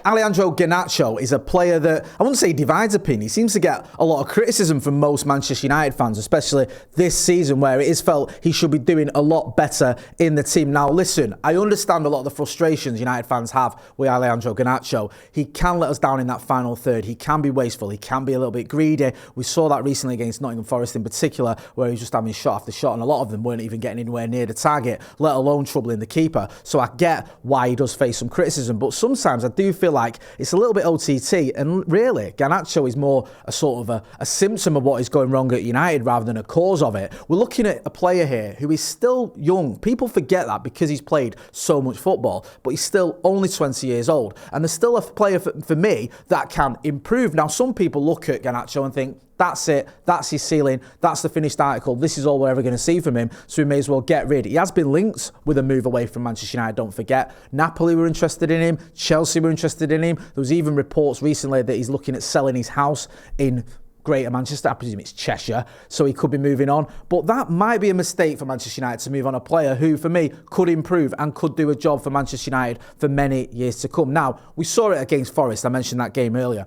Alejandro Garnacho is a player that, I wouldn't say divides opinion. He seems to get a lot of criticism from most Manchester United fans, especially this season, where it is felt he should be doing a lot better in the team. Now, listen, I understand a lot of the frustrations United fans have with Alejandro Garnacho. He can let us down in that final third. He can be wasteful. He can be a little bit greedy. We saw that recently against Nottingham Forest in particular, where he was just having shot after shot, and a lot of them weren't even getting anywhere near the target, let alone troubling the keeper. So I get why he does face some criticism, but sometimes I do feel like it's a little bit OTT, and really, Garnacho is more a sort of a symptom of what is going wrong at United rather than a cause of it. We're looking at a player here who is still young. People forget that because he's played so much football, but he's still only 20 years old, and there's still a player for me that can improve. Now, some people look at Garnacho and think, that's it, that's his ceiling, that's the finished article, this is all we're ever going to see from him, so we may as well get rid. He has been linked with a move away from Manchester United, don't forget. Napoli were interested in him, Chelsea were interested in him. There was even reports recently that he's looking at selling his house in Greater Manchester, I presume it's Cheshire, so he could be moving on. But that might be a mistake for Manchester United to move on a player who, for me, could improve and could do a job for Manchester United for many years to come. Now, we saw it against Forest, I mentioned that game earlier.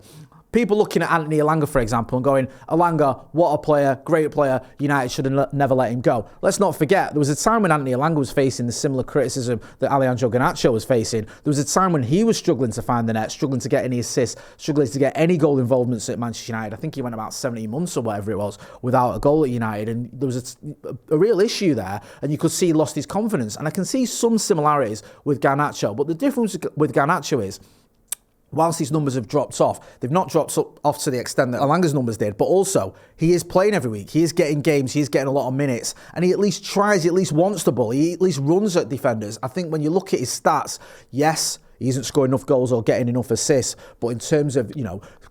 People looking at Anthony Elanga, for example, and going, Elanga, what a player, great player, United should have never let him go. Let's not forget, there was a time when Anthony Elanga was facing the similar criticism that Alejandro Garnacho was facing. There was a time when he was struggling to find the net, struggling to get any assists, struggling to get any goal involvements at Manchester United. I think he went about 17 months or whatever it was without a goal at United, and there was a real issue there, and you could see he lost his confidence. And I can see some similarities with Garnacho, but the difference with Garnacho is, whilst his numbers have dropped off, they've not dropped off to the extent that Elanga's numbers did, but also he is playing every week. He is getting games, he is getting a lot of minutes, and he at least tries, he at least wants the ball, he at least runs at defenders. I think when you look at his stats, yes, he isn't scoring enough goals or getting enough assists, but in terms of,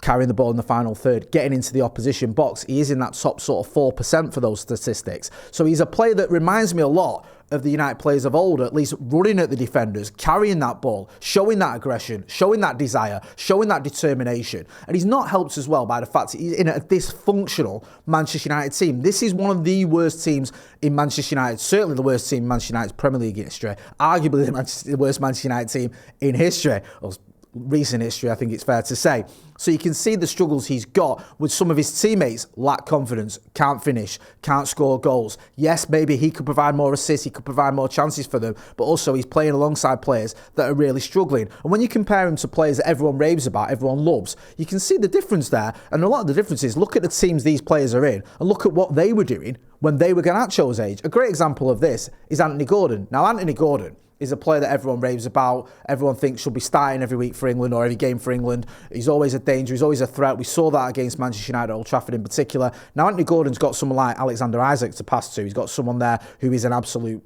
carrying the ball in the final third, getting into the opposition box, he is in that top sort of 4% for those statistics. So he's a player that reminds me a lot of the United players of old, at least running at the defenders, carrying that ball, showing that aggression, showing that desire, showing that determination. And he's not helped as well by the fact that he's in a dysfunctional Manchester United team. This is one of the worst teams in Manchester United, certainly the worst team in Manchester United's Premier League history, arguably the worst Manchester United team in history, or recent history, I think it's fair to say. So you can see the struggles he's got with some of his teammates. Lack confidence, can't finish, can't score goals. Yes, maybe he could provide more assists, he could provide more chances for them, but also he's playing alongside players that are really struggling. And when you compare him to players that everyone raves about, everyone loves, you can see the difference there. And a lot of the difference is, look at the teams these players are in and look at what they were doing when they were Garnacho's age. A great example of this is Anthony Gordon. Now, Anthony Gordon is a player that everyone raves about, everyone thinks should be starting every week for England or every game for England. He's always a danger, he's always a threat. We saw that against Manchester United at Old Trafford in particular. Now, Anthony Gordon's got someone like Alexander Isak to pass to. He's got someone there who is an absolute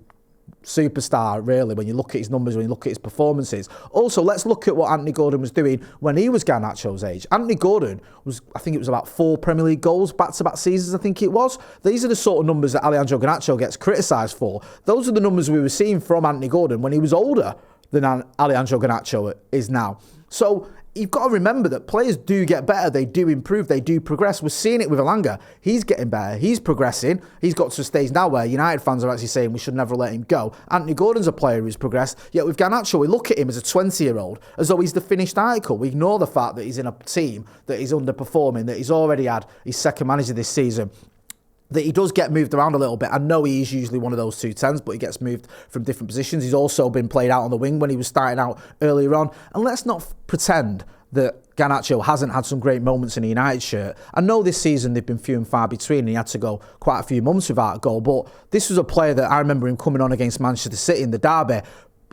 superstar, really, when you look at his numbers, when you look at his performances. Also, let's look at what Anthony Gordon was doing when he was Garnacho's age. Anthony Gordon was, I think it was about 4 Premier League goals, back-to-back seasons, I think it was. These are the sort of numbers that Alejandro Garnacho gets criticised for. Those are the numbers we were seeing from Anthony Gordon when he was older than Alejandro Garnacho is now. So you've got to remember that players do get better, they do improve, they do progress. We're seeing it with Elanga. He's getting better, he's progressing. He's got to a stage now where United fans are actually saying we should never let him go. Anthony Gordon's a player who's progressed, yet with Garnacho, we look at him as a 20-year-old, as though he's the finished article. We ignore the fact that he's in a team that is underperforming, that he's already had his second manager this season, that he does get moved around a little bit. I know he is usually one of those 210s, but he gets moved from different positions. He's also been played out on the wing when he was starting out earlier on. And let's not pretend that Garnacho hasn't had some great moments in a United shirt. I know this season they've been few and far between, and he had to go quite a few months without a goal, but this was a player that I remember him coming on against Manchester City in the derby,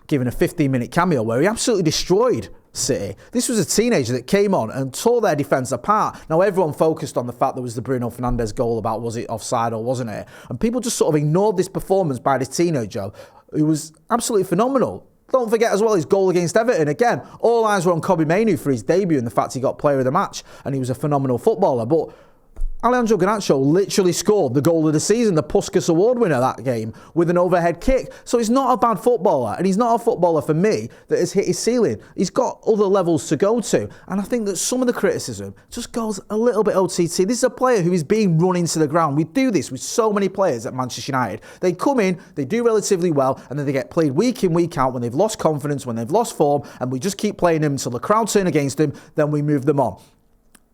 giving a 15-minute cameo where he absolutely destroyed City. This was a teenager that came on and tore their defence apart. Now, everyone focused on the fact there was the Bruno Fernandes goal about was it offside or wasn't it? And people just sort of ignored this performance by this teenager who was absolutely phenomenal. Don't forget as well his goal against Everton. Again, all eyes were on Kobbie Mainoo for his debut and the fact he got player of the match and he was a phenomenal footballer. But Alejandro Garnacho literally scored the goal of the season, the Puskas Award winner that game, with an overhead kick. So he's not a bad footballer, and he's not a footballer for me that has hit his ceiling. He's got other levels to go to, and I think that some of the criticism just goes a little bit OTT. This is a player who is being run into the ground. We do this with so many players at Manchester United. They come in, they do relatively well, and then they get played week in, week out when they've lost confidence, when they've lost form, and we just keep playing them until the crowd turn against them, then we move them on.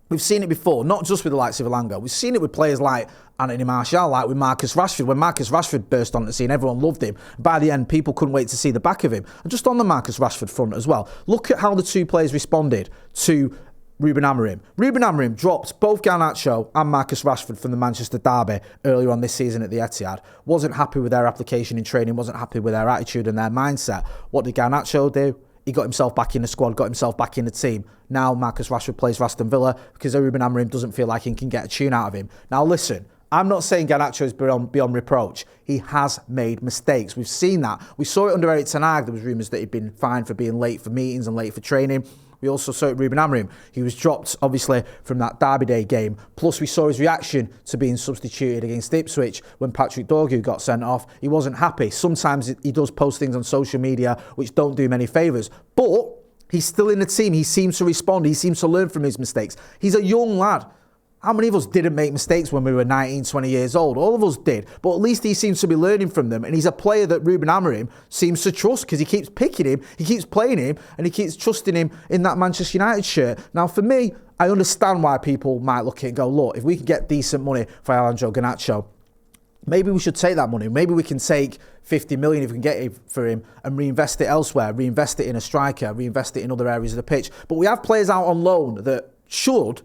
We've seen it before, not just with the likes of Elanga. We've seen it with players like Anthony Martial, like with Marcus Rashford. When Marcus Rashford burst onto the scene, everyone loved him. By the end, people couldn't wait to see the back of him. And just on the Marcus Rashford front as well, look at how the two players responded to Ruben Amorim. Ruben Amorim dropped both Garnacho and Marcus Rashford from the Manchester derby earlier on this season at the Etihad. Wasn't happy with their application in training, wasn't happy with their attitude and their mindset. What did Garnacho do? He got himself back in the squad, got himself back in the team. Now Marcus Rashford plays for Aston Villa because Ruben Amorim doesn't feel like he can get a tune out of him. Now listen, I'm not saying Garnacho is beyond reproach. He has made mistakes. We've seen that. We saw it under Erik ten Hag. There was rumours that he'd been fined for being late for meetings and late for training. We also saw it with Ruben Amorim. He was dropped, obviously, from that Derby Day game. Plus, we saw his reaction to being substituted against Ipswich when Patrick Dorgu got sent off. He wasn't happy. Sometimes he does post things on social media which don't do him any favours. But he's still in the team. He seems to respond. He seems to learn from his mistakes. He's a young lad. How many of us didn't make mistakes when we were 19, 20 years old? All of us did. But at least he seems to be learning from them. And he's a player that Ruben Amorim seems to trust because he keeps picking him, he keeps playing him, and he keeps trusting him in that Manchester United shirt. Now, for me, I understand why people might look at it and go, look, if we can get decent money for Alejandro Garnacho, maybe we should take that money. Maybe we can take 50 million if we can get it for him and reinvest it elsewhere, reinvest it in a striker, reinvest it in other areas of the pitch. But we have players out on loan that should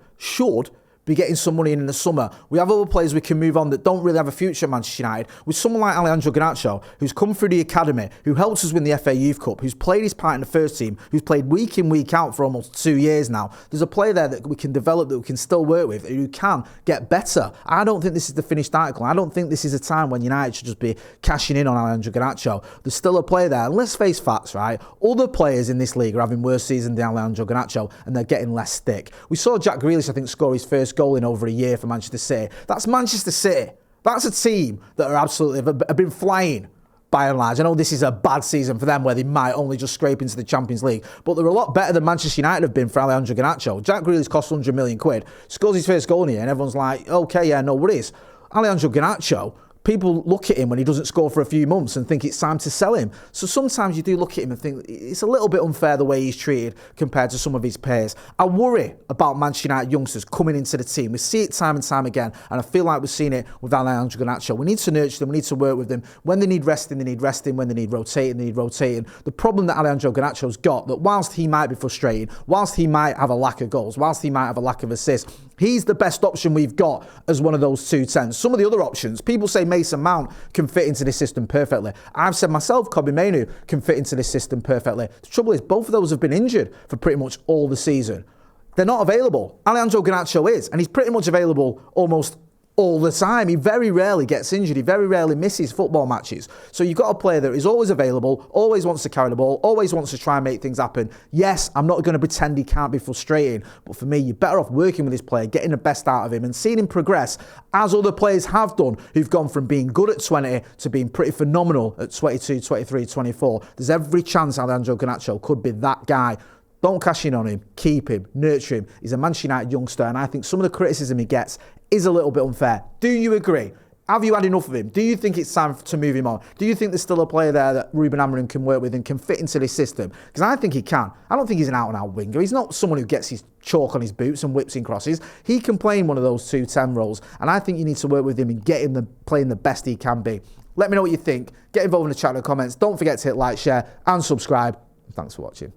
be getting some money in the summer. We have other players we can move on that don't really have a future at Manchester United. With someone like Alejandro Garnacho, who's come through the academy, who helps us win the FA Youth Cup, who's played his part in the first team, who's played week in, week out for almost 2 years now. There's a player there that we can develop, that we can still work with, who can get better. I don't think this is the finished article. I don't think this is a time when United should just be cashing in on Alejandro Garnacho. There's still a player there. And let's face facts, right? Other players in this league are having worse seasons than Alejandro Garnacho, and they're getting less stick. We saw Jack Grealish, I think, score his first goal in over a year for Manchester City. That's Manchester City. That's a team that are absolutely have been flying by and large. I know this is a bad season for them where they might only just scrape into the Champions League, but they're a lot better than Manchester United have been for Alejandro Garnacho. Jack Grealish cost 100 million quid, scores his first goal in here, and everyone's like, okay, yeah, no worries. Alejandro Garnacho, people look at him when he doesn't score for a few months and think it's time to sell him. So sometimes you do look at him and think it's a little bit unfair the way he's treated compared to some of his peers. I worry about Manchester United youngsters coming into the team. We see it time and time again, and I feel like we've seen it with Alejandro Garnacho. We need to nurture them, we need to work with them. When they need resting, they need resting. When they need rotating, they need rotating. The problem that Alejandro Garnacho's got, that whilst he might be frustrating, whilst he might have a lack of goals, whilst he might have a lack of assists, he's the best option we've got as one of those 210s. Some of the other options, people say Mason Mount can fit into this system perfectly. I've said myself, Kobbie Mainoo can fit into this system perfectly. The trouble is, both of those have been injured for pretty much all the season. They're not available. Alejandro Garnacho is, and he's pretty much available almost all the time. He very rarely gets injured. He very rarely misses football matches. So you've got a player that is always available, always wants to carry the ball, always wants to try and make things happen. Yes, I'm not going to pretend he can't be frustrating, but for me, you're better off working with this player, getting the best out of him and seeing him progress, as other players have done who've gone from being good at 20 to being pretty phenomenal at 22, 23, 24. There's every chance Alejandro Garnacho could be that guy. Don't cash in on him, keep him, nurture him. He's a Manchester United youngster, and I think some of the criticism he gets is a little bit unfair. Do you agree? Have you had enough of him? Do you think it's time to move him on? Do you think there's still a player there that Ruben Amorim can work with and can fit into this system? Because I think he can. I don't think he's an out-and-out winger. He's not someone who gets his chalk on his boots and whips in crosses. He can play in one of those 2-10 roles, and I think you need to work with him and get him playing the best he can be. Let me know what you think. Get involved in the chat in the comments. Don't forget to hit like, share, and subscribe. Thanks for watching.